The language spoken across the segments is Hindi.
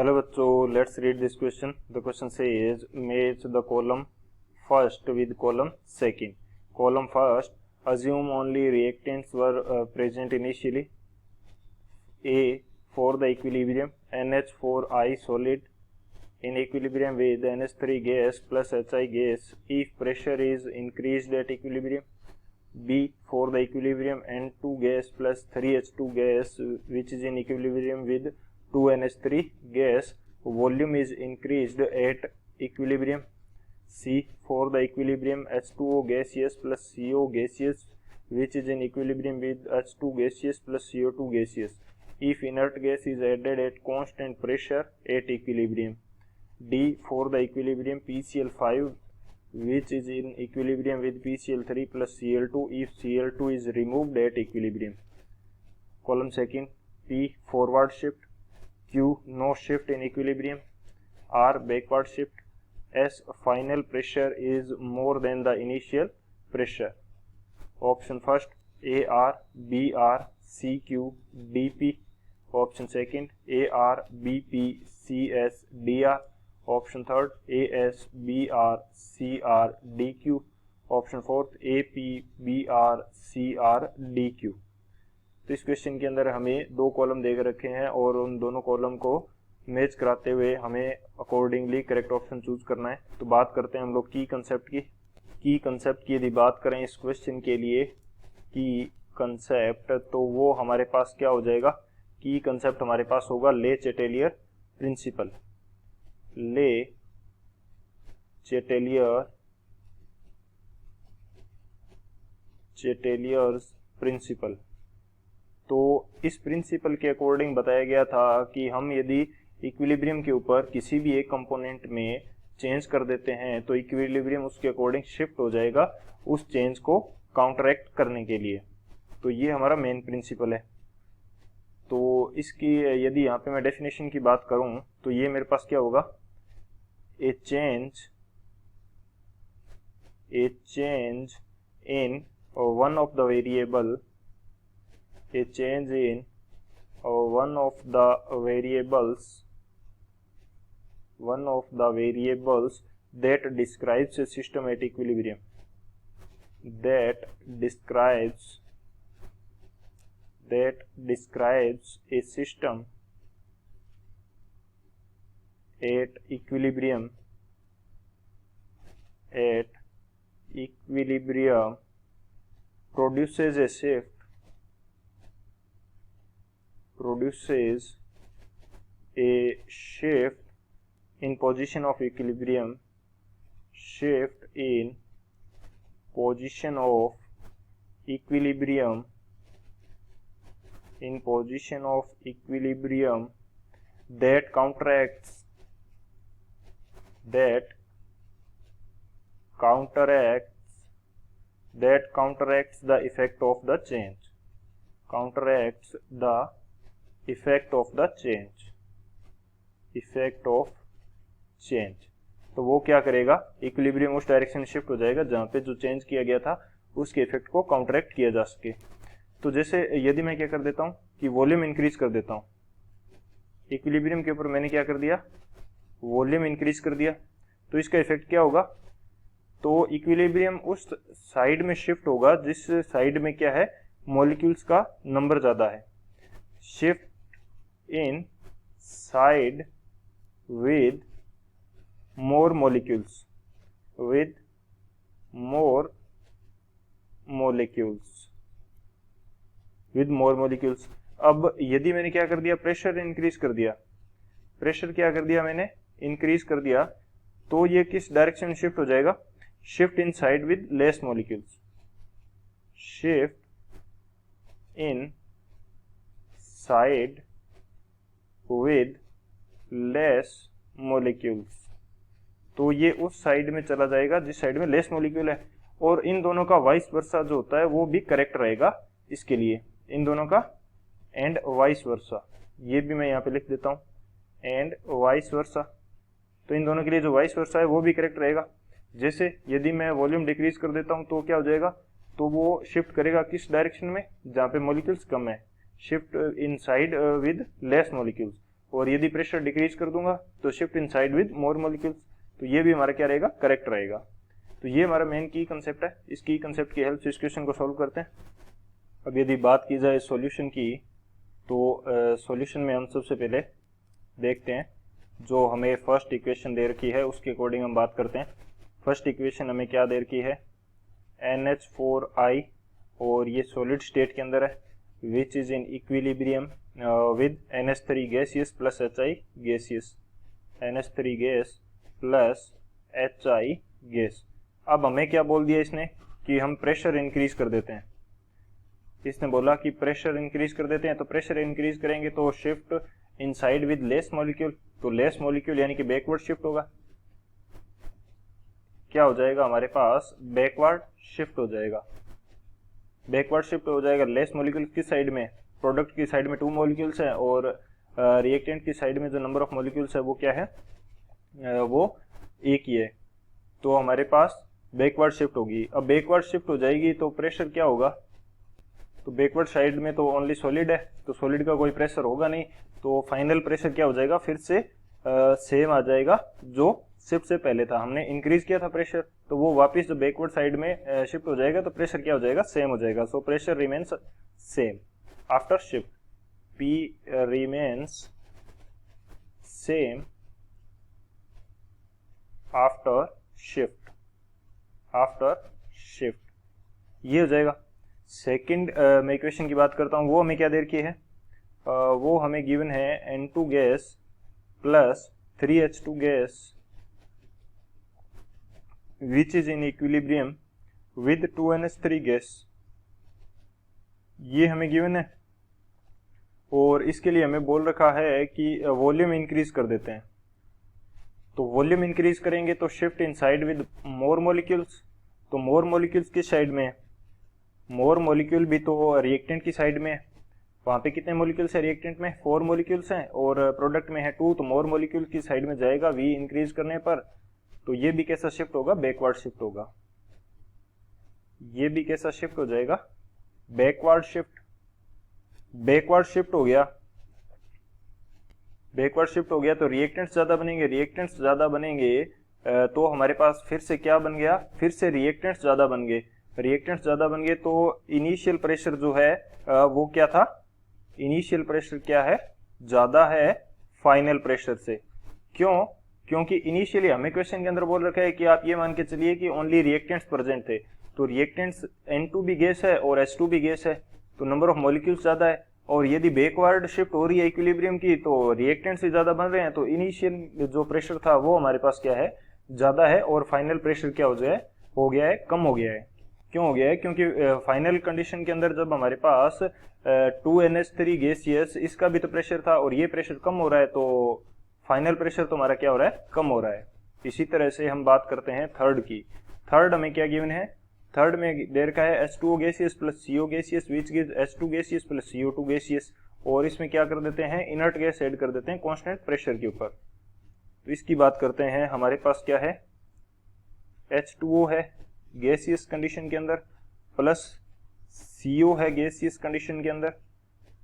Hello बच्चों, let's read this question. The question says match the column first with column second. Column first, assume only reactants were present initially. A for the equilibrium, NH4I solid in equilibrium with NH3 gas plus HI gas if pressure is increased at equilibrium. B for the equilibrium N2 gas plus 3H2 gas which is in equilibrium with 2NH3 gas, volume is increased at equilibrium. C for the equilibrium H2O gaseous plus CO gaseous which is in equilibrium with H2 gaseous plus CO2 gaseous if inert gas is added at constant pressure at equilibrium. D for the equilibrium PCl5 which is in equilibrium with PCl3 plus Cl2 if Cl2 is removed at equilibrium. Column second, P forward shift, Q no shift in equilibrium, R backward shift, S final pressure is more than the initial pressure. Option first, AR, BR, CQ, DP. Option second, AR, BP, CS, DR. Option third, AS, BR, CR, DQ. Option fourth AP, BR, CR, DQ. तो इस क्वेश्चन के अंदर हमें दो कॉलम दे रखे हैं और उन दोनों कॉलम को मैच कराते हुए हमें अकॉर्डिंगली करेक्ट ऑप्शन चूज करना है. तो बात करते हैं हम लोग की कंसेप्ट की यदि बात करें इस क्वेश्चन के लिए की कंसेप्ट, तो वो हमारे पास क्या हो जाएगा. की कंसेप्ट हमारे पास होगा ले चेटेलियर प्रिंसिपल. ले चेटेलियर्स प्रिंसिपल. तो इस प्रिंसिपल के अकॉर्डिंग बताया गया था कि हम यदि इक्विलिब्रियम के ऊपर किसी भी एक कंपोनेंट में चेंज कर देते हैं तो इक्विलिब्रियम उसके अकॉर्डिंग शिफ्ट हो जाएगा उस चेंज को काउंटरैक्ट करने के लिए. तो ये हमारा मेन प्रिंसिपल है. तो इसकी यदि यहाँ पे मैं डेफिनेशन की बात करूं तो ये मेरे पास क्या होगा. ए change in one of the variable a change in one of the variables that describes a system at equilibrium, that describes a system at equilibrium produces a shift in position of equilibrium, that counteracts the effect of the change. तो वो क्या करेगा, इक्विलिब्रियम उस डायरेक्शन में शिफ्ट हो जाएगा जहां पे जो चेंज किया गया था उसके इफेक्ट को काउंटरैक्ट किया जा सके. तो जैसे यदि मैं क्या कर देता हूं कि वॉल्यूम इंक्रीज कर देता हूं, इक्विलिब्रियम के ऊपर मैंने क्या कर दिया, वॉल्यूम इंक्रीज कर दिया, तो इसका इफेक्ट क्या होगा. तो इक्विलिब्रियम उस साइड में शिफ्ट होगा जिस साइड में क्या है, मॉलिक्यूल्स का नंबर ज्यादा है. Shift in side with more molecules. अब यदि मैंने क्या कर दिया, प्रेशर इंक्रीज कर दिया, मैंने इंक्रीज कर दिया, तो ये किस डायरेक्शन में शिफ्ट हो जाएगा, shift in side with less molecules. Shift in side with less molecules. तो ये उस साइड में चला जाएगा जिस साइड में लेस मॉलिक्यूल है, और इन दोनों का वाइस वर्सा जो होता है वो भी करेक्ट रहेगा इसके लिए, इन दोनों का एंड वाइस वर्सा. ये भी मैं यहाँ पे लिख देता हूँ, एंड वाइस वर्सा. तो इन दोनों के लिए जो वाइस वर्सा है वो भी करेक्ट रहेगा. जैसे यदि मैं वॉल्यूम डिक्रीज कर देता हूँ तो क्या हो जाएगा, तो वो शिफ्ट करेगा किस डायरेक्शन में, जहाँ पे मॉलिक्यूल्स कम है, shift in side with less molecules. और यदि प्रेशर डिक्रीज कर दूंगा तो shift inside with more molecules, तो ये भी हमारा क्या रहेगा, करेक्ट रहेगा। तो ये हमारा मेन की कंसेप्ट है। इस की कंसेप्ट की हेल्प से इस क्वेश्चन को सॉल्व करते हैं। अब यदि बात की जाए सॉल्यूशन की, तो सॉल्यूशन में हम सबसे पहले देखते हैं जो हमें फर्स्ट इक्वेशन दे रखी है उसके अकॉर्डिंग हम बात करते हैं। फर्स्ट इक्वेशन हमें क्या दे रखी है, NH4I, और ये सॉलिड स्टेट के अंदर है, which is in equilibrium with NH3 gaseous plus HI gaseous, NH3 gas plus HI gas. अब हमें क्या बोल दिया इसने कि हम प्रेशर इंक्रीज कर देते हैं। इसने बोला कि प्रेशर इंक्रीज कर देते हैं, तो प्रेशर इंक्रीज करेंगे तो shift inside with less molecule, तो लेस मॉलिक्यूल यानी कि बैकवर्ड शिफ्ट होगा। क्या हो जाएगा, हमारे पास बैकवर्ड शिफ्ट हो जाएगा। बैकवर्ड शिफ्ट हो जाएगा लेस मॉलिक्यूल किस साइड में, प्रोडक्ट की साइड में 2 मॉलिक्यूल्स है, और रिएक्टेंट की साइड में जो नंबर ऑफ मॉलिक्यूल्स है वो क्या है, वो एक ही है। तो हमारे पास बैकवर्ड शिफ्ट होगी। अब बैकवर्ड शिफ्ट हो जाएगी तो प्रेशर क्या होगा, तो बैकवर्ड साइड में तो ओनली सॉलिड है, तो सॉलिड का कोई प्रेशर होगा नहीं, तो फाइनल प्रेशर क्या हो जाएगा, फिर से सेम आ जाएगा जो शिफ्ट से पहले था। हमने इंक्रीज किया था प्रेशर, तो वो वापस जो बैकवर्ड साइड में शिफ्ट हो जाएगा, तो प्रेशर क्या हो जाएगा, सेम हो जाएगा। So pressure remains same after shift, P remains same after shift, after shift, ये हो जाएगा। सेकंड मैं इक्वेशन की बात करता हूँ, वो हमें क्या दे रखी है, वो हमें गिवन है N2 gas plus 3H2 gas which is in equilibrium with 2NH3 gas, ये हमें गिवन है। और इसके लिए हमें बोल रखा है कि वॉल्यूम इंक्रीज कर देते हैं, तो वॉल्यूम इंक्रीज करेंगे तो shift inside with more molecules, तो मोर मॉलिक्यूल्स किस साइड में है, मोर मॉलिक्यूल भी तो रिएक्टेंट की साइड में है। वहाँ पे कितने मॉलिक्यूल्स है रिएक्टेंट में, 4 मॉलिक्यूल्स हैं, और प्रोडक्ट में है 2, तो मोर मॉलिक्यूल की साइड में जाएगा V इंक्रीज करने पर। तो ये भी कैसा शिफ्ट होगा, बैकवर्ड शिफ्ट होगा। ये भी कैसा शिफ्ट हो जाएगा, बैकवर्ड शिफ्ट। बैकवर्ड शिफ्ट हो गया, बैकवर्ड शिफ्ट हो गया तो रिएक्टेंट्स ज्यादा बनेंगे, रिएक्टेंट्स ज्यादा बनेंगे तो हमारे पास फिर से क्या बन गया, फिर से रिएक्टेंट्स ज्यादा बन गए। रिएक्टेंट्स ज्यादा बन गए तो इनिशियल प्रेशर जो है वो क्या था, इनिशियल प्रेशर क्या है, ज्यादा है फाइनल प्रेशर से। क्यों, क्योंकि इनिशियली हमें क्वेश्चन के अंदर बोल रखा है कि आप ये मान के चलिए कि ओनली रिएक्टेंट्स प्रेजेंट थे, तो रिएक्टेंट्स N2 भी गैस है और H2 भी गैस है, तो नंबर ऑफ मॉलिक्यूल्स ज्यादा है। और यदि बैकवर्ड शिफ्ट हो रही है इक्विलिब्रियम की, तो रिएक्टेंट्स भी ज्यादा बन रहे हैं, तो इनिशियल जो प्रेशर था वो हमारे पास क्या है, ज्यादा है, और फाइनल प्रेशर क्या हो गया है, कम हो गया है। क्यों हो गया है, क्योंकि फाइनल कंडीशन के अंदर जब हमारे पास 2NH3 गैसियस, इसका भी तो प्रेशर था और ये प्रेशर कम हो रहा है, तो फाइनल प्रेशर तो हमारा क्या हो रहा है, कम हो रहा है। इसी तरह से हम बात करते हैं थर्ड की। थर्ड हमें क्या गिवन है, थर्ड में दे रखा है H2O gaseous plus CO gaseous which gives H2 gaseous plus CO2 gaseous, और इसमें क्या कर देते हैं, इनर्ट गैस ऐड कर देते हैं कांस्टेंट प्रेशर के ऊपर। तो इसकी बात करते हैं, हमारे पास क्या है, H2O है गैसियस कंडीशन के अंदर प्लस CO है गैसियस कंडीशन के अंदर,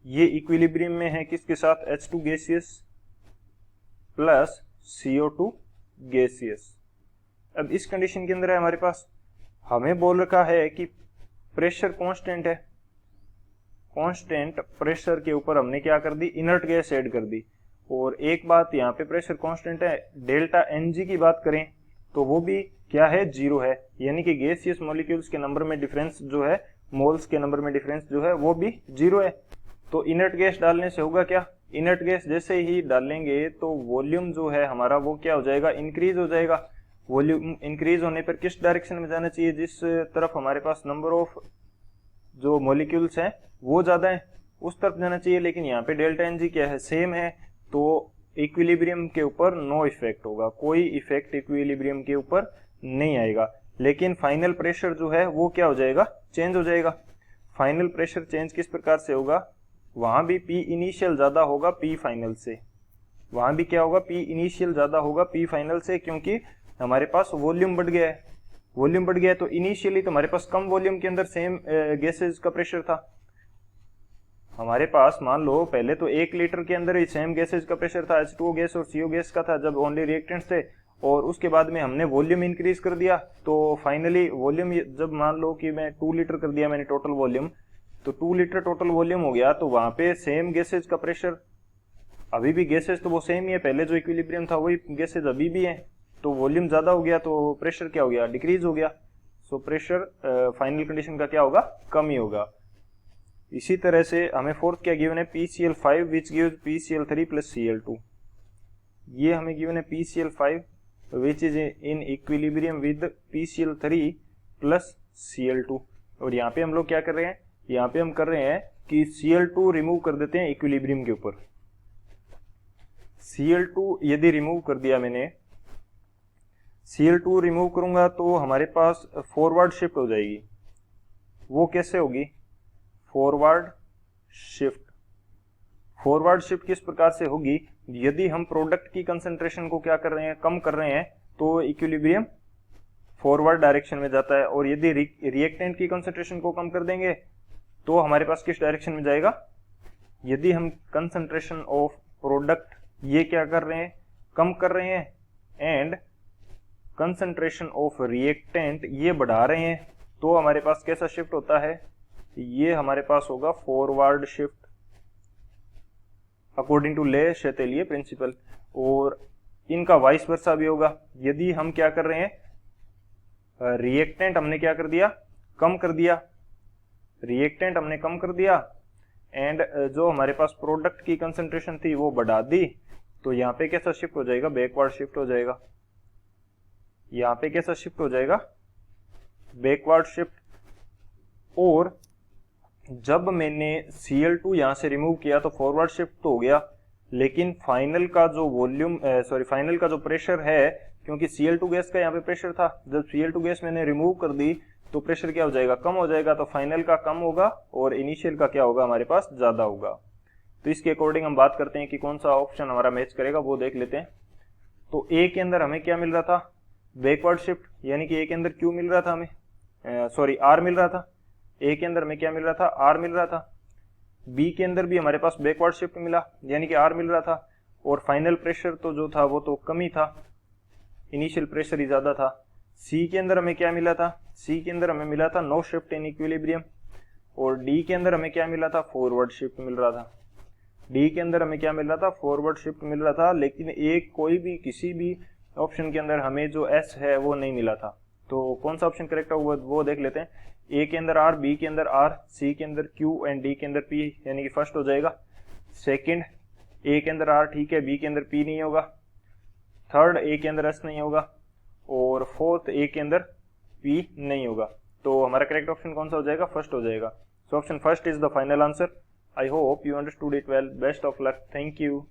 ये इक्विलिब्रियम में है किसके साथ, H2 gaseous plus CO2 gaseous. अब इस कंडीशन के अंदर है हमारे पास, हमें बोल रखा है कि प्रेशर कांस्टेंट है, कांस्टेंट प्रेशर के ऊपर हमने क्या कर दी, इनर्ट गैस ऐड कर दी। और एक बात यहाँ पे प्रेशर कांस्टेंट है, डेल्टा NG की बात करें तो वो भी क्या है, 0 है, यानी कि गैसियस मॉलिक्यूल्स के नंबर में डिफरेंस जो है, मोल्स के नंबर में डिफरेंस जो है वो भी 0 है। तो इनर्ट गैस डालने से होगा क्या, इनर्ट गैस जैसे ही डालेंगे तो वॉल्यूम जो है हमारा वो क्या हो जाएगा, इंक्रीज हो जाएगा। वॉल्यूम इंक्रीज होने पर किस डायरेक्शन में जाना चाहिए, जिस तरफ हमारे पास नंबर ऑफ जो मॉलिक्यूल्स हैं वो ज्यादा है उस तरफ जाना चाहिए। लेकिन यहाँ पे डेल्टा NG क्या है, सेम है, तो इक्विलिब्रियम के ऊपर नो इफेक्ट होगा, कोई इफेक्ट इक्विलिब्रियम के ऊपर नहीं आएगा। लेकिन फाइनल प्रेशर जो है वो क्या हो जाएगा, चेंज हो जाएगा। फाइनल प्रेशर चेंज किस प्रकार से होगा, वहां भी P इनिशियल ज्यादा होगा P फाइनल से, वहां भी क्या होगा, P इनिशियल ज्यादा होगा P फाइनल से, क्योंकि हमारे पास वॉल्यूम बढ़ गया है। वॉल्यूम बढ़ गया है तो इनिशियली तो हमारे पास कम वॉल्यूम के अंदर सेम गैसेस का प्रेशर था, हमारे पास मान लो पहले तो 1 लीटर के अंदर ही सेम गैसेज का प्रेशर था, H2O गैस और CO गैस का था जब ओनली रिएक्टेंट्स थे, और उसके बाद में हमने वॉल्यूम इंक्रीज कर दिया। तो फाइनली वॉल्यूम जब मान लो कि मैं 2 लीटर कर दिया मैंने टोटल वॉल्यूम, तो 2 लीटर टोटल वॉल्यूम हो गया, तो वहां पे सेम गैसेज का प्रेशर, अभी भी गैसेज तो वो सेम ही है, पहले जो इक्विलिब्रियम था वही गैसेज अभी भी है, तो वॉल्यूम ज्यादा हो गया तो प्रेशर क्या हो गया, डिक्रीज हो गया। सो प्रेशर फाइनल कंडीशन का क्या होगा, कम ही होगा। इसी तरह से हमें फोर्थ क्या गिवन है, PCl5 which gives PCl3 plus Cl2। ये हमें गिवन है PCl5 which is in equilibrium with PCl3 plus Cl2। और यहाँ पे हम लोग क्या कर रहे हैं, यहाँ पे हम कर रहे हैं कि Cl2 रिमूव कर देते हैं इक्विलिब्रियम के ऊपर। Cl2 यदि रिमूव कर दिया मैंने, Cl2 रिमूव करूंगा तो हमारे पास फॉरवर्ड शिफ्ट हो जाएगी। वो कैसे होगी, फॉरवर्ड शिफ्ट। फॉरवर्ड शिफ्ट किस प्रकार से होगी, यदि हम प्रोडक्ट की कंसंट्रेशन को क्या कर रहे हैं, कम कर रहे हैं, तो इक्विलिब्रियम फॉरवर्ड डायरेक्शन में जाता है, और यदि रिएक्टेंट की कंसंट्रेशन को कम कर देंगे तो हमारे पास किस डायरेक्शन में जाएगा, यदि हम कंसंट्रेशन ऑफ प्रोडक्ट ये क्या कर रहे हैं, कम कर रहे हैं, एंड कंसंट्रेशन ऑफ रिएक्टेंट ये बढ़ा रहे हैं, तो हमारे पास कैसा शिफ्ट होता है, ये हमारे पास होगा फॉरवर्ड शिफ्ट अकॉर्डिंग टू ले शेतेलिए प्रिंसिपल। और इनका वाइस वर्सा भी होगा, यदि हम क्या कर रहे हैं, रिएक्टेंट हमने क्या कर दिया, कम कर दिया, रिएक्टेंट हमने कम कर दिया, एंड जो हमारे पास प्रोडक्ट की कंसंट्रेशन थी वो बढ़ा दी, तो यहाँ पे कैसा शिफ्ट हो जाएगा, बैकवर्ड शिफ्ट हो जाएगा। यहाँ पे कैसा शिफ्ट हो जाएगा, बैकवर्ड शिफ्ट। और जब मैंने Cl2 यहां से रिमूव किया तो फॉरवर्ड शिफ्ट तो हो गया, लेकिन फाइनल का जो वॉल्यूम फाइनल का जो प्रेशर है, क्योंकि Cl2 गैस का यहाँ पे प्रेशर था, जब Cl2 गैस मैंने रिमूव कर दी तो प्रेशर क्या हो जाएगा, कम हो जाएगा, तो फाइनल का कम होगा और इनिशियल का क्या होगा हमारे पास, ज्यादा होगा। तो इसके अकॉर्डिंग हम बात करते हैं कि कौन सा ऑप्शन हमारा मैच करेगा, वो देख लेते हैं। तो ए के अंदर हमें क्या मिल रहा था, बैकवर्ड शिफ्ट, यानी कि ए के अंदर क्यू मिल रहा था हमें, आर मिल रहा था। ए के अंदर हमें क्या मिल रहा था, आर मिल रहा था। बी के अंदर भी हमारे पास बैकवर्ड शिफ्ट मिला, यानी कि आर मिल रहा था, और फाइनल प्रेशर तो जो था वो तो कम ही था, इनिशियल प्रेशर ही ज्यादा था। सी के अंदर हमें क्या मिला था, सी के अंदर हमें मिला था नो शिफ्ट इन इक्विलिब्रियम, और डी के अंदर हमें क्या मिला था, फॉरवर्ड शिफ्ट मिल रहा था। डी के अंदर हमें क्या मिल रहा था, फॉरवर्ड शिफ्ट मिल रहा था, लेकिन एक कोई भी किसी भी ऑप्शन के अंदर हमें जो एस है वो नहीं मिला था। तो कौन सा ऑप्शन करेक्ट होगा वो देख लेते हैं। ए के अंदर आर, बी के अंदर आर, सी के अंदर क्यू एंड डी के अंदर पी, यानी कि फर्स्ट हो जाएगा। सेकंड, ए के अंदर आर ठीक है, बी के अंदर पी नहीं होगा। थर्ड, ए के अंदर एस नहीं होगा, और फोर्थ, ए के अंदर पी नहीं होगा। तो हमारा करेक्ट ऑप्शन कौन सा हो जाएगा, फर्स्ट हो जाएगा। So option first is the final answer. I hope you understood it well. Best of luck. Thank you.